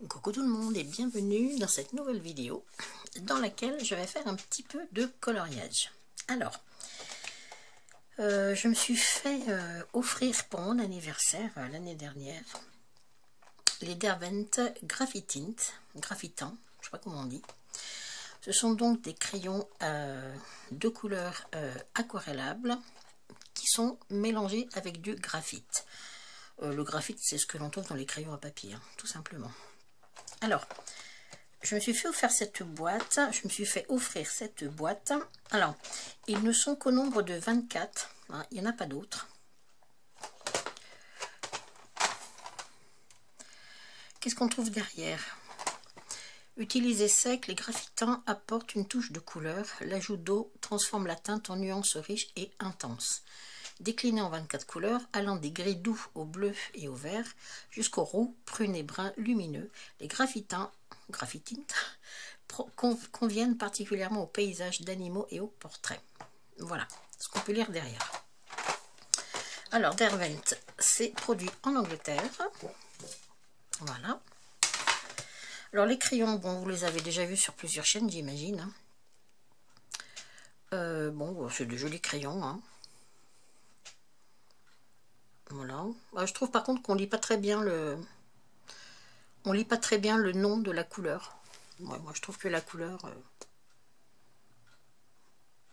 Coucou tout le monde et bienvenue dans cette nouvelle vidéo dans laquelle je vais faire un petit peu de coloriage. Alors, je me suis fait offrir pour mon anniversaire l'année dernière les Derwent Graphitint, Graphitant, je sais pas comment on dit. Ce sont donc des crayons de couleur aquarellables qui sont mélangés avec du graphite. Le graphite, c'est ce que l'on trouve dans les crayons à papier, hein, tout simplement. Alors, je me suis fait offrir cette boîte. Alors, ils ne sont qu'au nombre de 24. Hein, il n'y en a pas d'autres. Qu'est-ce qu'on trouve derrière? Utilisés secs, les graphitants apportent une touche de couleur. L'ajout d'eau transforme la teinte en nuances riches et intenses. Déclinés en 24 couleurs, allant des gris doux au bleu et au vert, jusqu'au roux, prune et brun lumineux, les graphitants conviennent particulièrement aux paysages d'animaux et aux portraits. Voilà ce qu'on peut lire derrière. Alors, Derwent, c'est produit en Angleterre. Voilà. Alors, les crayons, bon, vous les avez déjà vus sur plusieurs chaînes, j'imagine. Bon, c'est de jolis crayons, hein. Voilà. Je trouve par contre qu'on lit pas très bien le... On lit pas très bien le nom de la couleur. Ouais, moi je trouve que la couleur...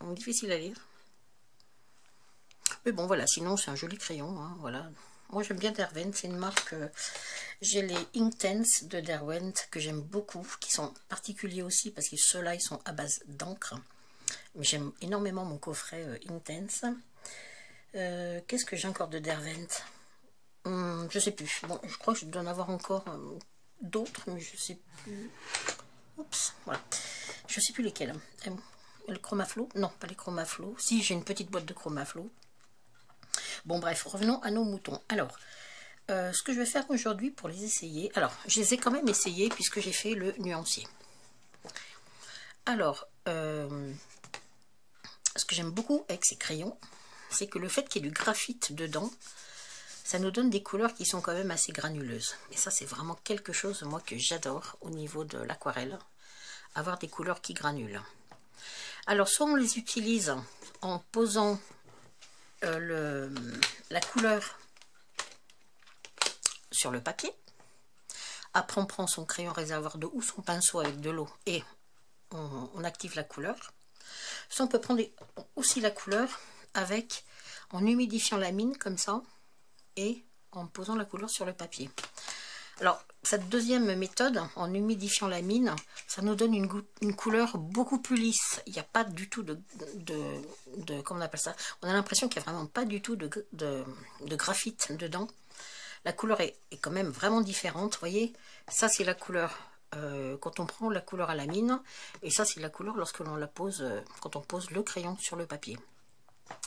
est difficile à lire. Mais bon voilà, sinon c'est un joli crayon. Hein, voilà. Moi j'aime bien Derwent, c'est une marque... j'ai les Inktense de Derwent que j'aime beaucoup, qui sont particuliers aussi parce que ceux-là ils sont à base d'encre. Mais j'aime énormément mon coffret Inktense. Qu'est-ce que j'ai encore de Derwent? Je sais plus. Bon, je crois que je dois en avoir encore d'autres, mais je sais plus. Oups, voilà. Je sais plus lesquels. Le Chromaflow? Non, pas les Chromaflow. Si, j'ai une petite boîte de Chromaflow. Bon, bref, revenons à nos moutons. Alors, ce que je vais faire aujourd'hui pour les essayer. Alors, je les ai quand même essayés puisque j'ai fait le nuancier. Alors, ce que j'aime beaucoup avec ces crayons, c'est que le fait qu'il y ait du graphite dedans, ça nous donne des couleurs qui sont quand même assez granuleuses. Et ça, c'est vraiment quelque chose, moi, que j'adore au niveau de l'aquarelle. Avoir des couleurs qui granulent. Alors, soit on les utilise en posant la couleur sur le papier. Après, on prend son crayon réservoir d'eau ou son pinceau avec de l'eau et on active la couleur. Soit on peut prendre aussi la couleur avec, en humidifiant la mine comme ça, et en posant la couleur sur le papier. Alors, cette deuxième méthode, en humidifiant la mine, ça nous donne une couleur beaucoup plus lisse. Il n'y a pas du tout comment on appelle ça? On a l'impression qu'il n'y a vraiment pas du tout de graphite dedans. La couleur est quand même vraiment différente. Vous voyez, ça c'est la couleur quand on prend la couleur à la mine, et ça c'est la couleur lorsque l'on la pose, quand on pose le crayon sur le papier.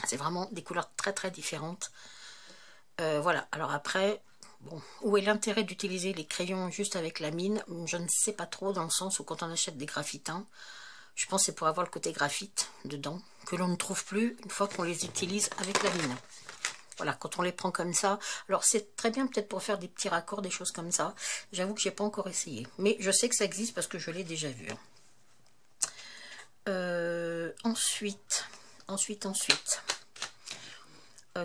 C'est vraiment des couleurs très très différentes. Voilà, alors après, bon, où est l'intérêt d'utiliser les crayons juste avec la mine? Je ne sais pas trop, dans le sens où quand on achète des graphitins, je pense que c'est pour avoir le côté graphite dedans, que l'on ne trouve plus une fois qu'on les utilise avec la mine. Voilà, quand on les prend comme ça, alors c'est très bien peut-être pour faire des petits raccords, des choses comme ça. J'avoue que j'ai pas encore essayé, mais je sais que ça existe parce que je l'ai déjà vu. Ensuite...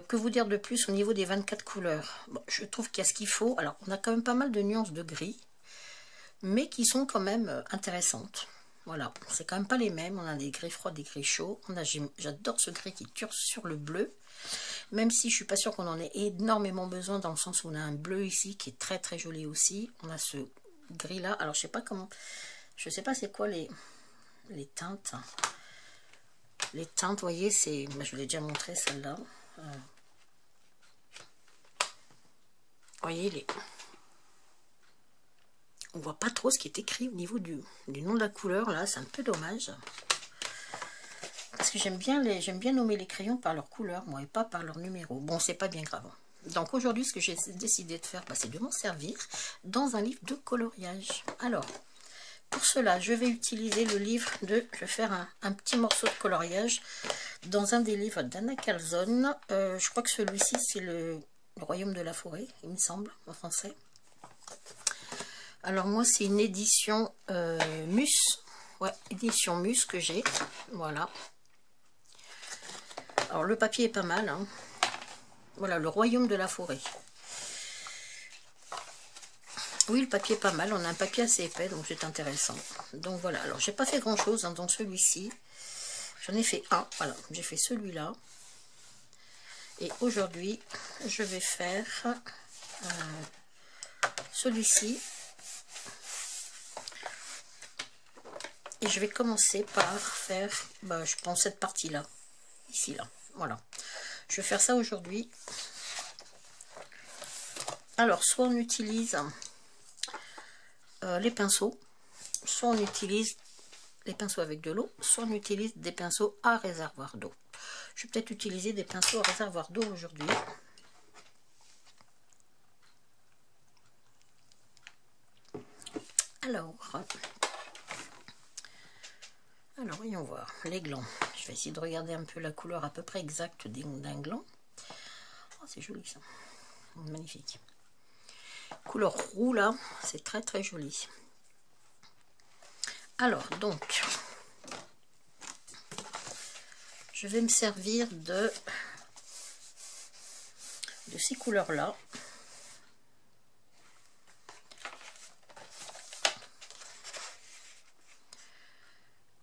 que vous dire de plus au niveau des 24 couleurs? Bon, je trouve qu'il y a ce qu'il faut. Alors, on a quand même pas mal de nuances de gris, mais qui sont quand même intéressantes. Voilà, c'est quand même pas les mêmes. On a des gris froids, des gris chauds. J'adore ce gris qui tire sur le bleu, même si je suis pas sûre qu'on en ait énormément besoin, dans le sens où on a un bleu ici qui est très très joli aussi. On a ce gris là. Alors, je sais pas comment... Je sais pas c'est quoi les teintes. Les teintes, vous voyez, c'est... Je vous l'ai déjà montré celle-là. Vous voyez, on voit pas trop ce qui est écrit au niveau du nom de la couleur, là, c'est un peu dommage. Parce que j'aime bien nommer les crayons par leur couleur, moi, et pas par leur numéro. Bon, c'est pas bien grave. Donc aujourd'hui, ce que j'ai décidé de faire, c'est de m'en servir dans un livre de coloriage. Alors, pour cela, je vais utiliser le livre je vais faire un petit morceau de coloriage dans un des livres d'Anna Calzone. Je crois que celui-ci, c'est le Royaume de la forêt, il me semble, en français. Alors moi c'est une édition Mus. Ouais, édition Mus que j'ai. Voilà. Alors le papier est pas mal. Hein. Voilà, le royaume de la forêt. Oui, le papier est pas mal. On a un papier assez épais, donc c'est intéressant. Donc voilà. Alors j'ai pas fait grand chose hein, dans celui-ci. J'en ai fait un. Voilà, j'ai fait celui-là. Et aujourd'hui, je vais faire celui-ci. Et je vais commencer par faire, je pense, cette partie-là. Ici, là. Voilà. Je vais faire ça aujourd'hui. Alors, soit on utilise les pinceaux, soit on utilise les pinceaux avec de l'eau, soit on utilise des pinceaux à réservoir d'eau. Je vais peut-être utiliser des pinceaux à réservoir d'eau aujourd'hui. Alors, voyons voir. Les glands. Je vais essayer de regarder un peu la couleur à peu près exacte d'un gland. Oh, c'est joli ça. Magnifique. Couleur roux là, c'est très très joli. Alors, donc, je vais me servir de ces couleurs-là.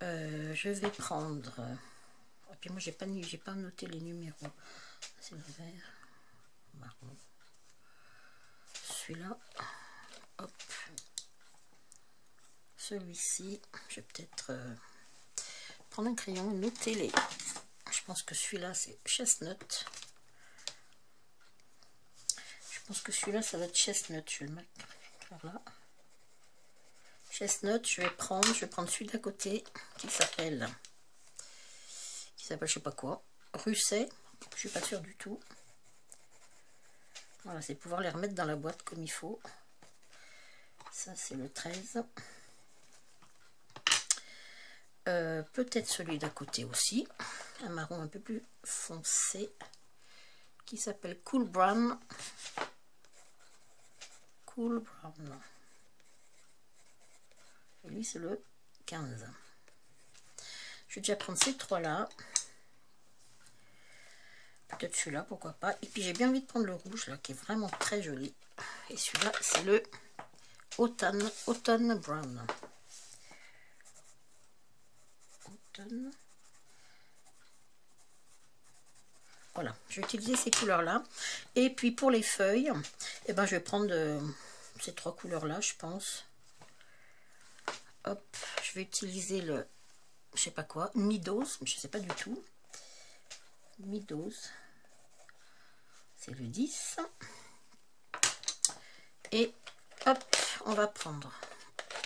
Je vais prendre... Et puis moi, j'ai pas noté les numéros. C'est le vert, marron. Celui-là, hop. Celui-ci, je vais peut-être prendre un crayon, noter les... Je pense que celui-là, c'est Chestnut. Je pense que celui-là, ça va être Chestnut. Je vais le mettre par là. Chestnut, je vais prendre celui d'à côté qui s'appelle je sais pas quoi, Russet, je suis pas sûre du tout. Voilà, c'est pouvoir les remettre dans la boîte comme il faut. Ça c'est le 13. Peut-être celui d'à côté aussi, un marron un peu plus foncé qui s'appelle Cool Brown. Cool Brown. Et lui c'est le 15. Je vais déjà prendre ces trois là. Peut-être celui-là, pourquoi pas. Et puis j'ai bien envie de prendre le rouge là, qui est vraiment très joli. Et celui-là, c'est le Autumn Brown. Autumn. Voilà, je vais utiliser ces couleurs-là. Et puis pour les feuilles, eh ben, je vais prendre ces trois couleurs-là, je pense. Hop, je vais utiliser le, je sais pas quoi, Meadows, je sais pas du tout. Meadows, c'est le 10. Et hop, on va prendre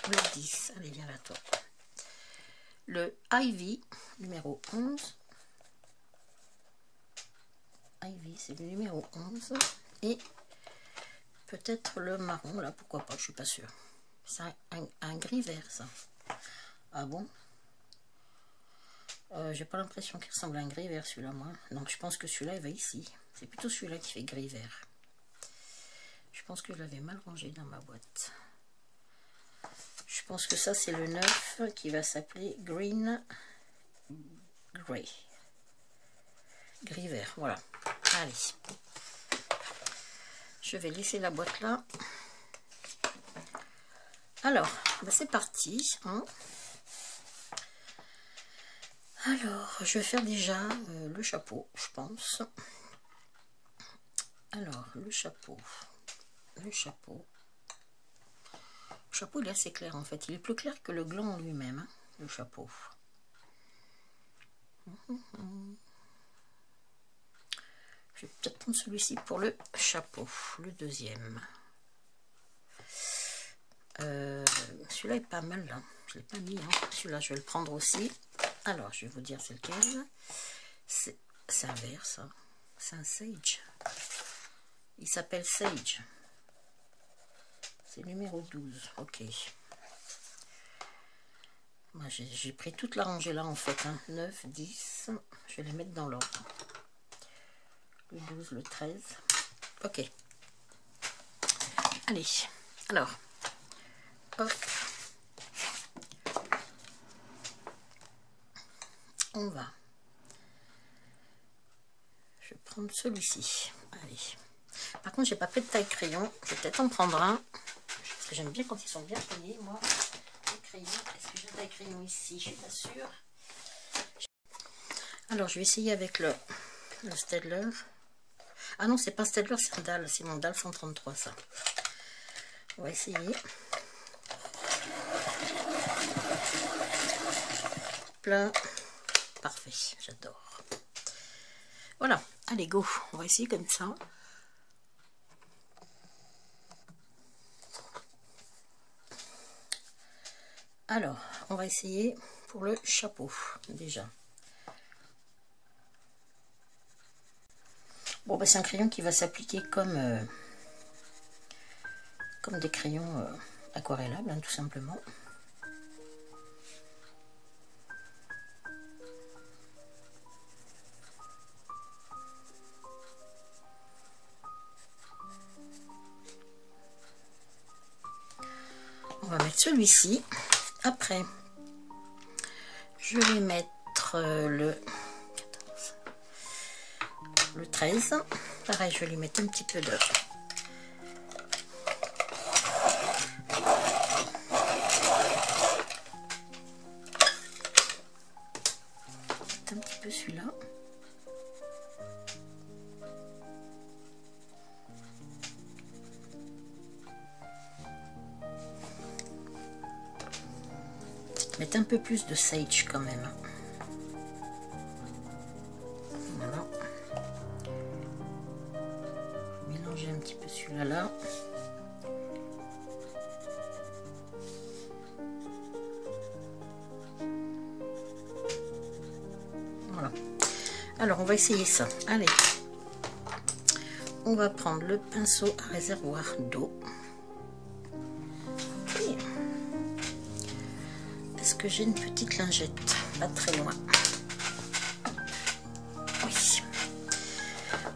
le 10. Allez, viens là, toi. Le Ivy, numéro 11. Ivy, c'est le numéro 11. Et peut-être le marron, là, pourquoi pas, je suis pas sûre. C'est un gris vert, ça. Ah bon? J'ai pas l'impression qu'il ressemble à un gris vert, celui-là, moi. Donc, je pense que celui-là, il va ici. C'est plutôt celui-là qui fait gris vert. Je pense que je l'avais mal rangé dans ma boîte. Je pense que ça, c'est le 9 qui va s'appeler Green Grey. Gris vert, voilà. Allez. Je vais laisser la boîte là. Alors, c'est parti. Hein. Alors, je vais faire déjà le chapeau, je pense. Alors, le chapeau. Le chapeau, il est assez clair en fait. Il est plus clair que le gland en lui-même, hein, le chapeau. Je vais peut-être prendre celui-ci pour le chapeau, le deuxième. Celui-là est pas mal, là. Je ne l'ai pas mis. Hein. Celui-là, je vais le prendre aussi. Alors, je vais vous dire c'est lequel. C'est un vert, ça. C'est un Sage. Il s'appelle Sage. C'est numéro 12. Ok. Moi, j'ai pris toute la rangée là, en fait. Hein. 9, 10. Je vais les mettre dans l'ordre. Le 12, le 13. Ok. Allez. Alors. hop, on va, je vais prendre celui-ci. Allez, par contre j'ai pas pris de taille crayon, je vais peut-être en prendre un parce que j'aime bien quand ils sont bien taillés moi, les crayons. Est-ce que j'ai une taille crayon ici? Je suis pas sûre. Alors je vais essayer avec le Staedtler. Ah non, c'est pas Staedtler, c'est un dalle, c'est mon dalle 133 ça. On va essayer. Plein. Parfait, j'adore. Voilà, allez go, on va essayer comme ça. Alors, on va essayer pour le chapeau déjà. Bon, bah, c'est un crayon qui va s'appliquer comme des crayons aquarellables, hein, tout simplement. On va mettre celui-ci. Après, je vais mettre le 13. Pareil, je vais lui mettre un petit peu de... un petit peu celui-là. Mettre un peu plus de sage quand même. Voilà. Mélanger un petit peu celui-là là. Voilà. Alors on va essayer ça. Allez. On va prendre le pinceau à réservoir d'eau. Est-ce que j'ai une petite lingette? Pas très loin. Oui.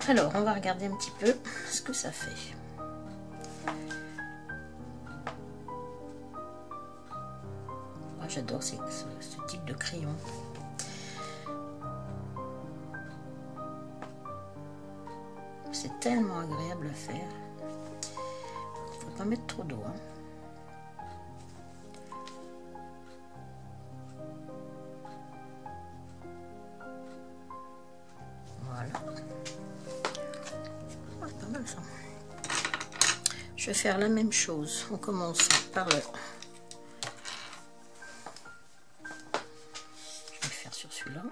Alors, on va regarder un petit peu ce que ça fait. Oh, j'adore ce type de crayon. C'est tellement agréable à faire. Faut pas mettre trop d'eau, hein. Je vais faire la même chose. On commence par le... Je vais faire sur celui-là.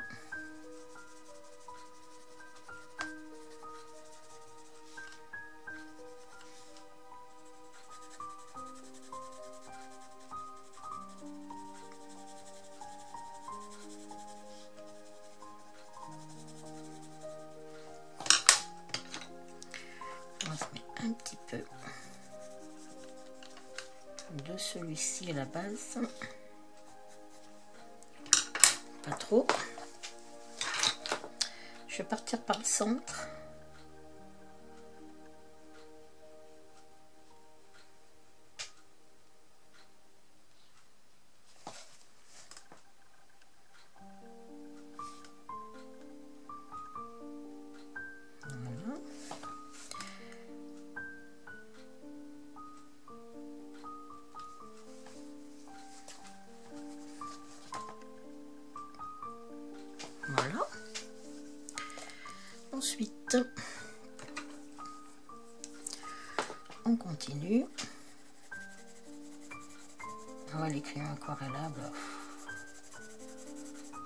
On va se mettre un petit peu de celui-ci à la base, pas trop. Je vais partir par le centre. Voilà. Voilà. Ensuite, on continue. Ah, les crayons aquarellables,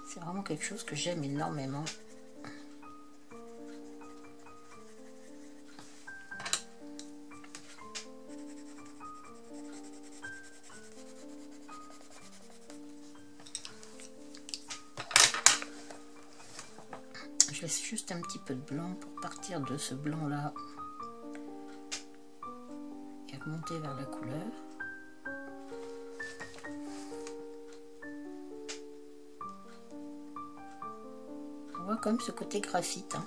c'est vraiment quelque chose que j'aime énormément. Je laisse juste un petit peu de blanc pour partir de ce blanc là et remonter vers la couleur. On voit comme ce côté graphite, hein.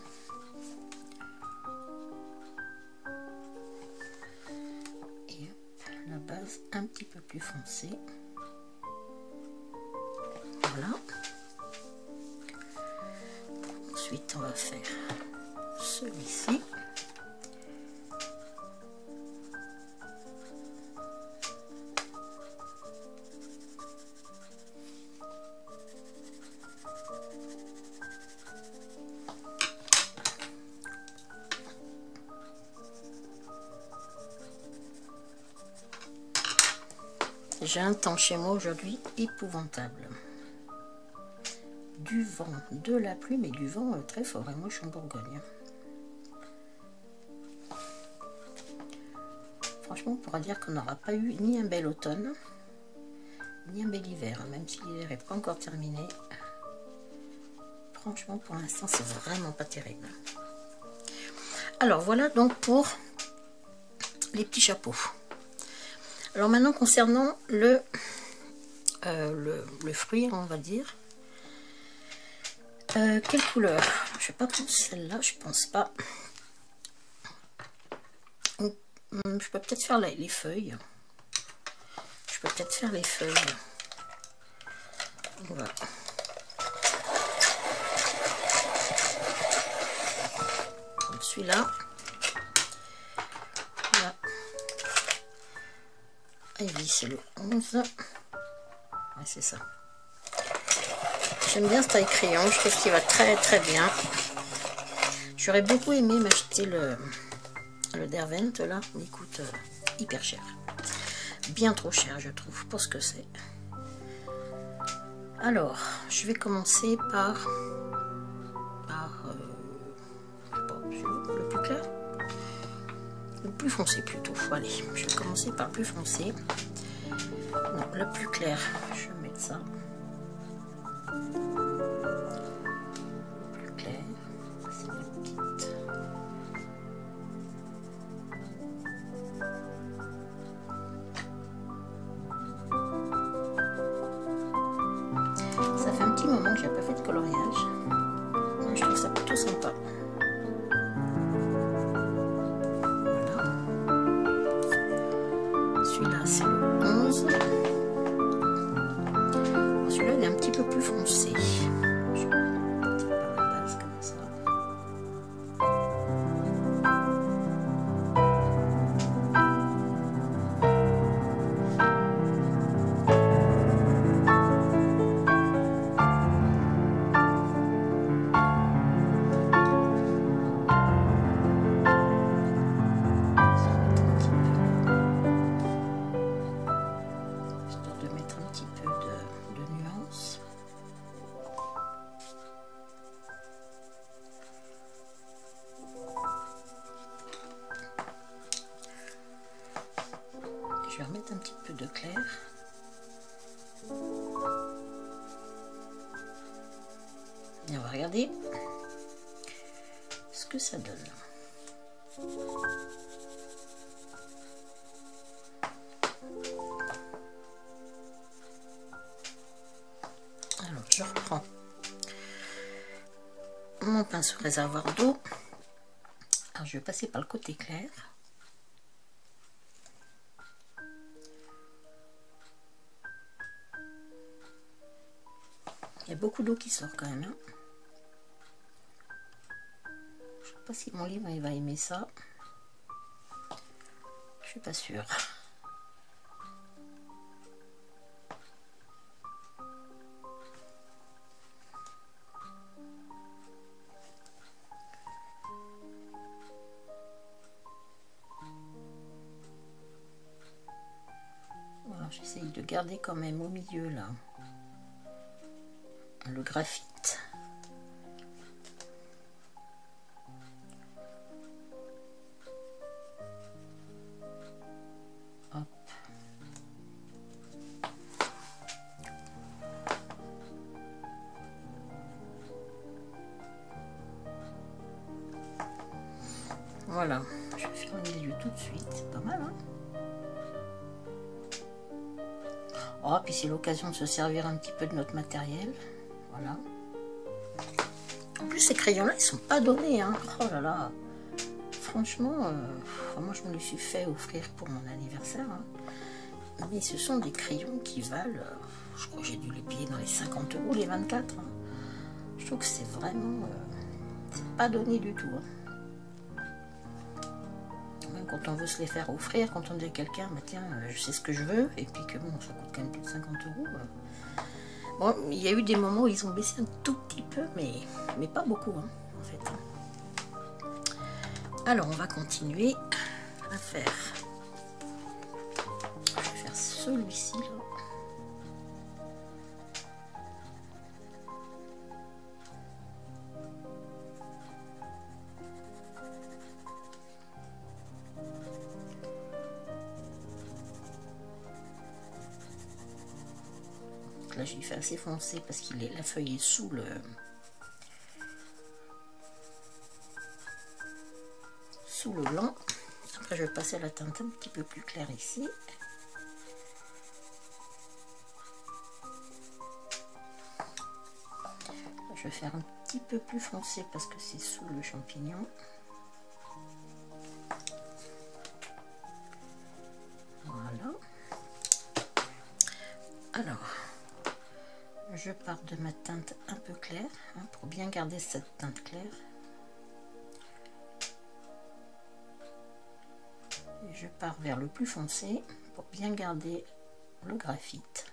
Et hop, la base. un petit peu plus foncé. Voilà. Ensuite, on va faire celui-ci. J'ai un temps chez moi aujourd'hui épouvantable. Du vent, de la pluie, mais du vent très fort. Et moi, je suis en Bourgogne. Franchement, on pourra dire qu'on n'aura pas eu ni un bel automne, ni un bel hiver. Même si l'hiver n'est pas encore terminé. Franchement, pour l'instant, c'est vraiment pas terrible. Alors, voilà donc pour les petits chapeaux. Alors maintenant, concernant le fruit, on va dire. Quelle couleur? Je vais pas prendre celle-là, je pense pas. Je peux peut-être faire les feuilles. Je peux peut-être faire les feuilles. Voilà. Comme celui-là. Voilà. Ivy, c'est le 11. Ouais, c'est ça. J'aime bien ce taille crayon, je trouve qu'il va très très bien. J'aurais beaucoup aimé m'acheter le Derwent là, mais il coûte hyper cher. Bien trop cher, je trouve, pour ce que c'est. Alors, je vais commencer par je sais pas, le plus clair. Le plus foncé plutôt. Allez, je vais commencer par le plus foncé. Non, le plus clair, je vais mettre ça. Le plus clair, c'est la petite. Ça fait un petit moment que j'ai pas fait de coloriage. Moi, je trouve ça plutôt sympa. Celui-là, c'est le 11. Celui-là, il est un petit peu plus foncé. Je vais partir par la base comme ça. Je vais remettre un petit peu de clair. Et on va regarder ce que ça donne. Alors, je reprends mon pinceau réservoir d'eau. Alors, je vais passer par le côté clair. Il y a beaucoup d'eau qui sort quand même. Hein. Je ne sais pas si mon livre il va aimer ça. Je suis pas sûre. Voilà, j'essaye de garder quand même au milieu là. Le graphite. Hop. Voilà, je vais faire le milieu tout de suite, c'est pas mal hein. Oh, puis c'est l'occasion de se servir un petit peu de notre matériel. Voilà. En plus, ces crayons-là, ils sont pas donnés. Hein. Oh là là. Franchement, moi, je me les suis fait offrir pour mon anniversaire. Hein. Mais ce sont des crayons qui valent, je crois que j'ai dû les payer dans les 50 € les 24. Hein. Je trouve que c'est vraiment, c'est pas donné du tout. Hein. Même quand on veut se les faire offrir, quand on dit à quelqu'un, bah, tiens, je sais ce que je veux, et puis que bon, ça coûte quand même plus de 50 €. Bon, il y a eu des moments où ils ont baissé un tout petit peu, mais pas beaucoup, hein, en fait. Alors, on va continuer à faire. Je vais faire celui-ci, là. Là, j'ai fait assez foncé parce que la feuille est sous le blanc. Après, je vais passer à la teinte un petit peu plus claire ici. Je vais faire un petit peu plus foncé parce que c'est sous le champignon. Voilà. Alors, je pars de ma teinte un peu claire, hein, pour bien garder cette teinte claire. Et je pars vers le plus foncé pour bien garder le graphite.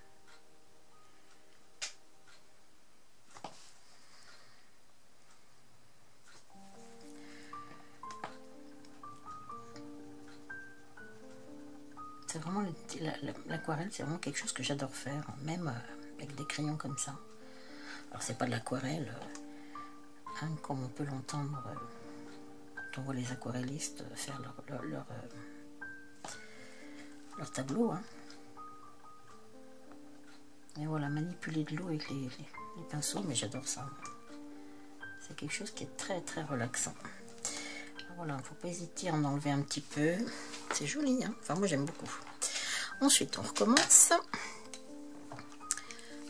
C'est vraiment l'aquarelle, c'est vraiment quelque chose que j'adore faire, même avec des crayons comme ça. Alors c'est pas de l'aquarelle, hein, comme on peut l'entendre quand on voit les aquarellistes faire leur tableau. Hein. Et voilà, manipuler de l'eau avec les pinceaux, mais j'adore ça. C'est quelque chose qui est très très relaxant. Voilà, il ne faut pas hésiter à en enlever un petit peu. C'est joli, hein, enfin moi j'aime beaucoup. Ensuite on recommence.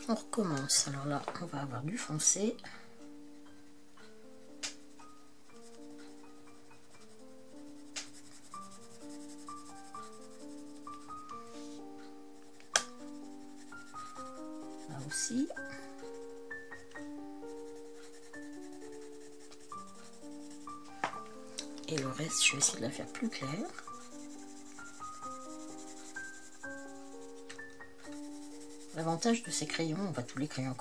On recommence. Alors là, on va avoir du foncé. Là aussi. Et le reste, je vais essayer de la faire plus claire. L'avantage de ces crayons, on voit tous les crayons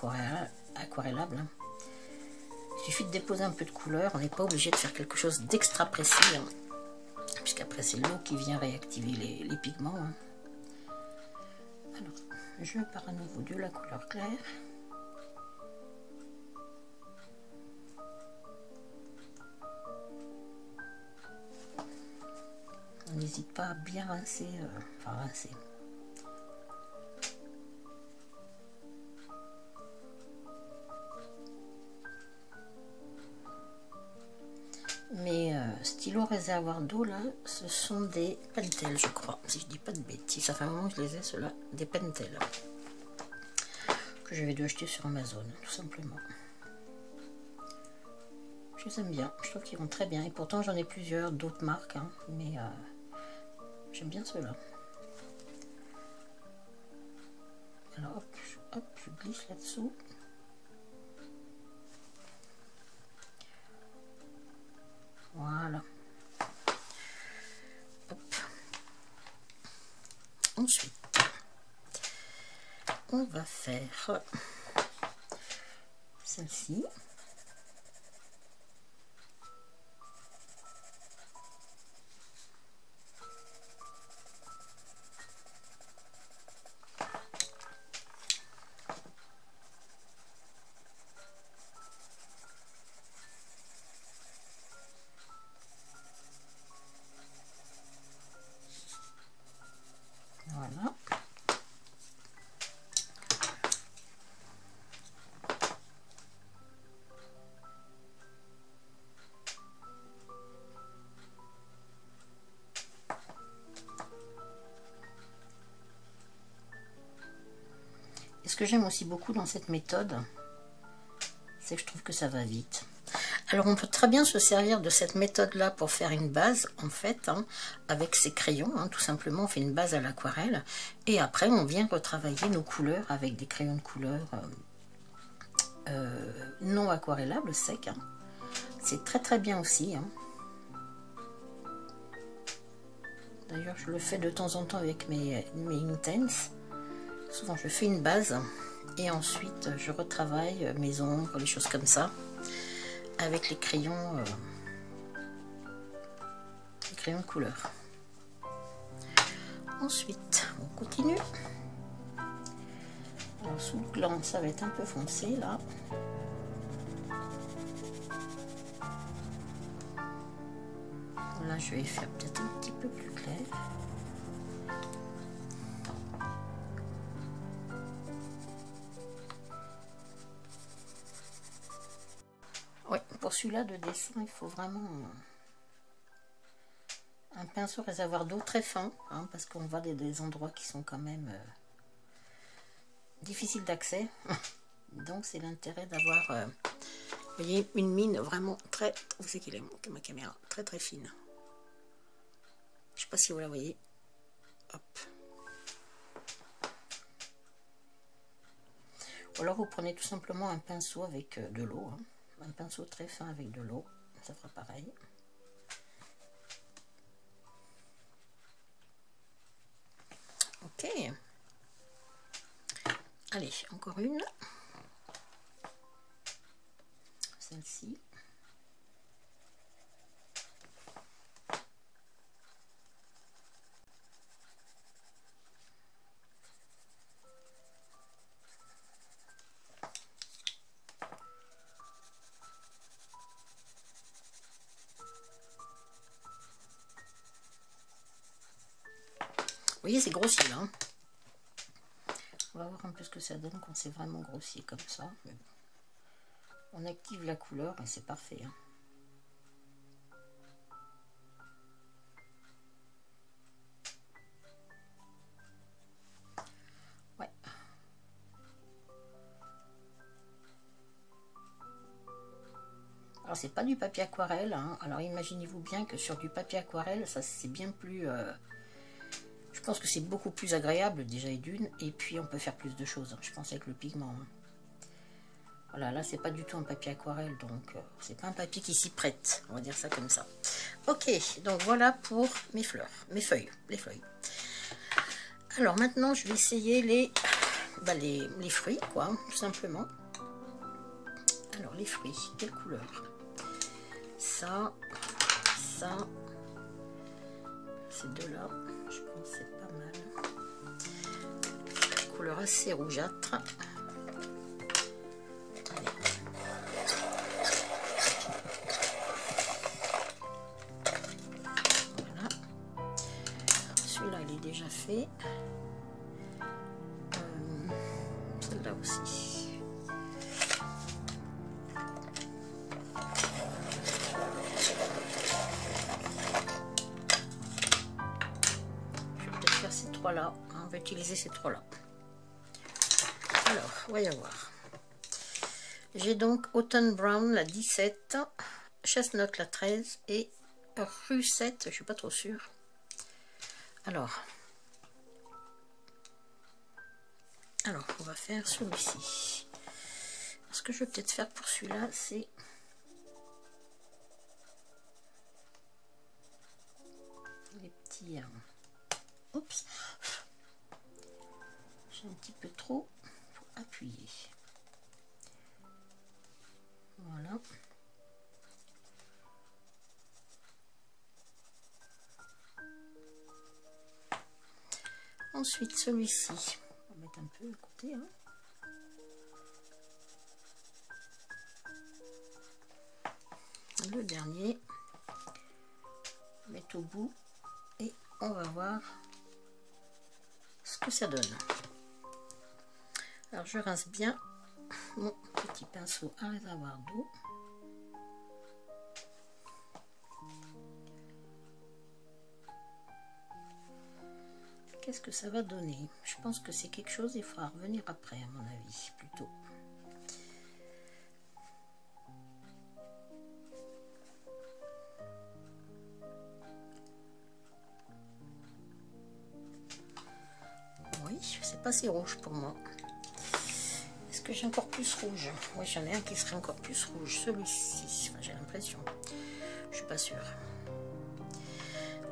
aquarellables, hein. Il suffit de déposer un peu de couleur, on n'est pas obligé de faire quelque chose d'extra précis, hein, puisqu'après c'est l'eau qui vient réactiver les pigments. Hein. Alors, je pars à nouveau de la couleur claire. On n'hésite pas à bien rincer, enfin rincer. Mes stylos réservoirs d'eau là, ce sont des Pentel, je crois, si je dis pas de bêtises. Ça fait un moment que je les ai, ceux-là, des Pentel, que je vais dû acheter sur Amazon, tout simplement. Je les aime bien, je trouve qu'ils vont très bien. Et pourtant j'en ai plusieurs d'autres marques, hein, mais j'aime bien ceux-là. Alors hop, je glisse là-dessous. Voilà. Hop. Ensuite, on va faire celle-ci. Voilà. Et ce que j'aime aussi beaucoup dans cette méthode, c'est que je trouve que ça va vite. Alors on peut très bien se servir de cette méthode là pour faire une base en fait, hein, avec ces crayons, hein, tout simplement on fait une base à l'aquarelle et après on vient retravailler nos couleurs avec des crayons de couleur non aquarellables, secs, hein. C'est très très bien aussi, hein. D'ailleurs je le fais de temps en temps avec mes Intense. Souvent je fais une base et ensuite je retravaille mes ombres, les choses comme ça, avec les crayons de couleur. Ensuite on continue. Alors sous le gland ça va être un peu foncé là. Là je vais faire peut-être un petit peu plus clair. Oui, pour celui-là de dessin, il faut vraiment un pinceau réservoir d'eau très fin, hein, parce qu'on va des endroits qui sont quand même difficiles d'accès. Donc c'est l'intérêt d'avoir, vous voyez, une mine vraiment très, où c'est qu'il est ma caméra, très très fine. Je sais pas si vous la voyez. Hop. Ou alors vous prenez tout simplement un pinceau avec de l'eau, hein. Un pinceau très fin avec de l'eau, ça fera pareil. Ok. Allez, encore une. Celle-ci. Vous voyez, c'est grossi là. Hein. On va voir un peu ce que ça donne quand c'est vraiment grossi comme ça. On active la couleur et c'est parfait. Hein. Ouais. Alors c'est pas du papier aquarelle. Hein. Alors imaginez-vous bien que sur du papier aquarelle, ça c'est bien plus... je pense que c'est beaucoup plus agréable déjà et d'une, et puis on peut faire plus de choses, hein, je pense avec le pigment. Hein. Voilà, là c'est pas du tout un papier aquarelle, donc c'est pas un papier qui s'y prête, on va dire ça comme ça. Ok, donc voilà pour mes fleurs, mes feuilles, les feuilles. Alors maintenant je vais essayer les fruits, quoi, tout simplement. Alors les fruits, quelle couleur? Ça, ces deux-là, je pense que c'est pas mal. Couleur assez rougeâtre. Allez. Voilà. Celui-là, il est déjà fait. Celle-là aussi. Je vais peut-être faire ces trois-là. On va utiliser ces trois-là. Alors, on va y avoir. J'ai donc Autumn Brown la 17, Chestnut la 13 et Russet, je suis pas trop sûre. Alors, on va faire celui-ci. Ce que je vais peut-être faire pour celui-là, c'est les petits... oups, j'ai un petit peu trop pour appuyer. Voilà. Ensuite, celui-ci, on va mettre un peu de côté. Hein. Le dernier, on va mettre au bout et on va voir ce que ça donne. Alors, je rince bien mon petit pinceau à réservoir d'eau. Qu'est-ce que ça va donner? Je pense que c'est quelque chose, il faudra revenir après, à mon avis, plutôt. c'est pas si rouge pour moi. Est-ce que j'ai encore plus rouge? Oui, j'en ai un qui serait encore plus rouge. Celui-ci, enfin, j'ai l'impression. Je suis pas sûre.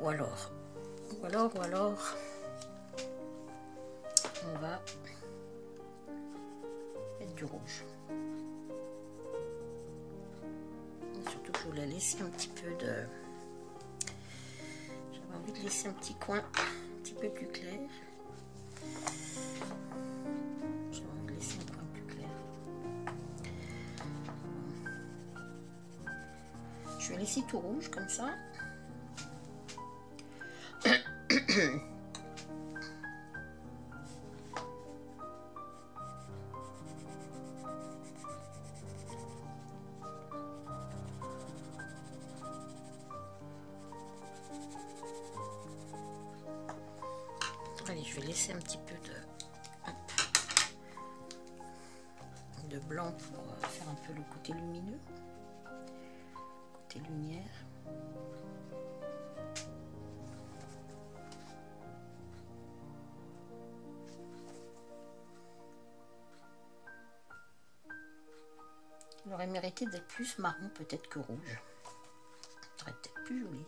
Ou alors, on va mettre du rouge. Et surtout que je voulais laisser un petit peu de... J'avais envie de laisser un petit coin un petit peu plus clair. J'avais envie de laisser un coin plus clair. Je vais laisser tout rouge comme ça. Allez, je vais laisser un petit peu de blanc pour faire un peu le côté lumineux, côté lumière. Il aurait mérité d'être plus marron peut-être que rouge. Ça serait peut-être plus joli.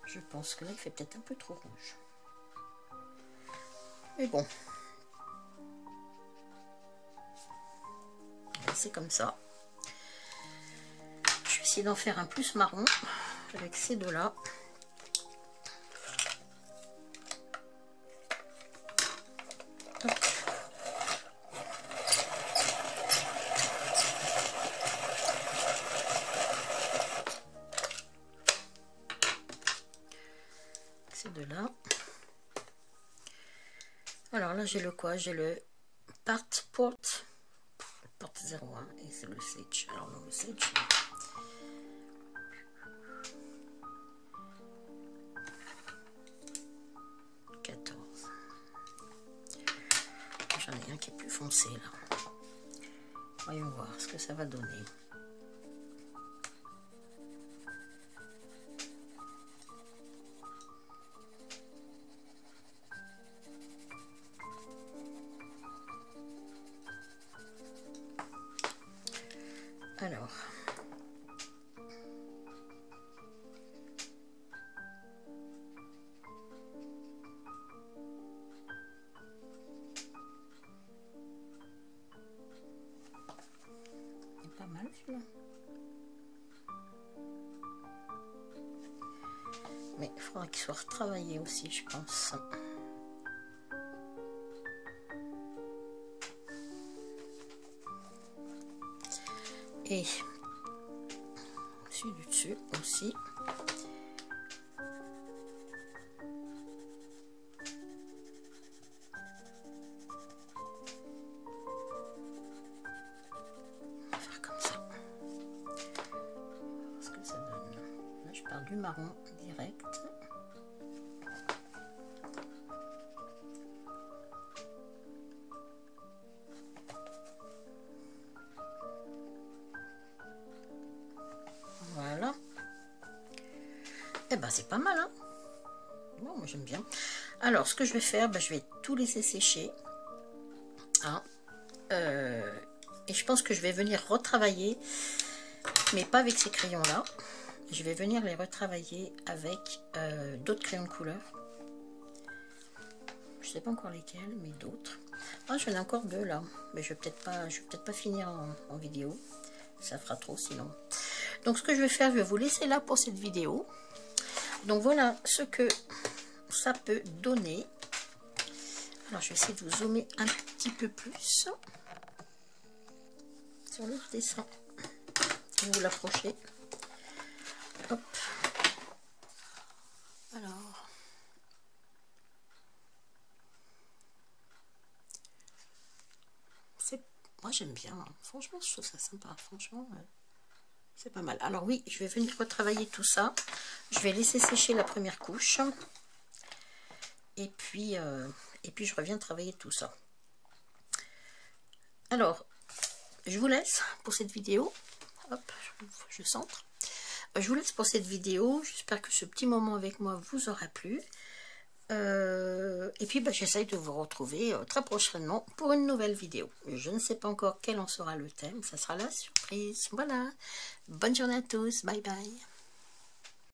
Je pense que là il fait peut-être un peu trop rouge. Mais bon. C'est comme ça. Je vais essayer d'en faire un plus marron avec ces deux-là. Ces deux-là. Alors là, j'ai le quoi? J'ai le porte 01 et c'est le Sage. Alors non, le Sage. J'en ai un qui est plus foncé là. Voyons voir ce que ça va donner. Alors, c'est pas mal celui-là. Mais il faudra qu'il soit retravaillé aussi, je pense. Et celui du dessus aussi. On va faire comme ça. Ce que ça donne. Là, je pars du marron direct. Voilà. Et ben c'est pas mal, hein. Bon, moi j'aime bien. Alors ce que je vais faire, je vais tout laisser sécher. Hein. Et je pense que je vais venir retravailler, mais pas avec ces crayons là. Je vais venir les retravailler avec d'autres crayons de couleur. Je sais pas encore lesquels, mais d'autres. Ah, j'en ai encore deux là, mais je vais peut-être pas finir en vidéo. Ça fera trop sinon. Donc ce que je vais faire, je vais vous laisser là pour cette vidéo. Donc voilà ce que ça peut donner. Alors je vais essayer de vous zoomer un petit peu plus sur le dessin. Vous l'approchez. Hop. Alors. Moi j'aime bien. Hein. Franchement, je trouve ça sympa. Franchement, c'est pas mal. Alors oui, je vais venir retravailler tout ça. Je vais laisser sécher la première couche. Et puis je reviens travailler tout ça. Alors, je vous laisse pour cette vidéo. Hop, je centre. Je vous laisse pour cette vidéo. J'espère que ce petit moment avec moi vous aura plu. Et puis j'essaye de vous retrouver très prochainement pour une nouvelle vidéo. Je ne sais pas encore quel en sera le thème, ça sera la surprise. Voilà, bonne journée à tous, bye bye.